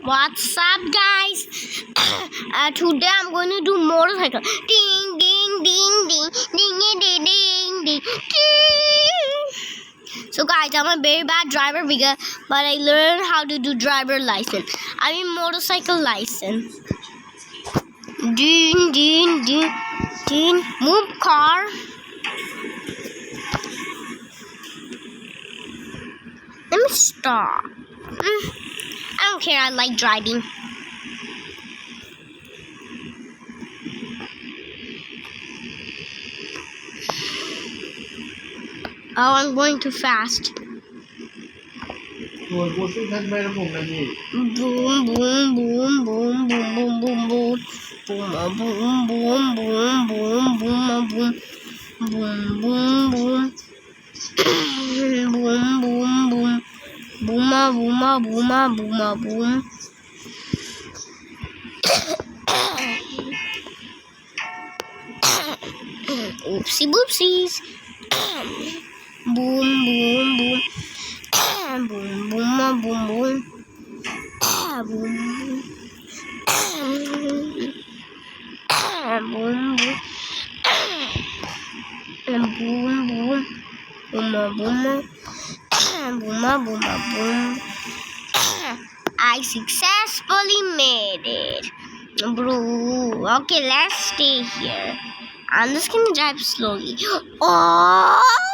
What's up, guys? Today I'm going to do motorcycle. Ding, ding, ding, ding, ding, ding, ding, ding, ding. So, guys, I'm a very bad driver but I learned how to do driver license. I mean motorcycle license. Ding, ding, ding, ding. Move car. Let me stop. I don't care. I like driving. Oh, I'm going too fast. Boom, boom, boom, boom, boom, boom, boom, boom, boom, boom. Boom, boom, boom, boom, boom, boom, boom. Boom, boom, boom. Boom, boom, boom. Booma, booma, booma, booma, boom. Oopsie boopsies. Boom, boom, boom. Boom, boom, boom, boom. Boom, boom, boom. Boom, boom. Booma, booma. Booma, booma, boom. I successfully made it. Bro, okay, let's stay here. I'm just gonna drive slowly. Oh!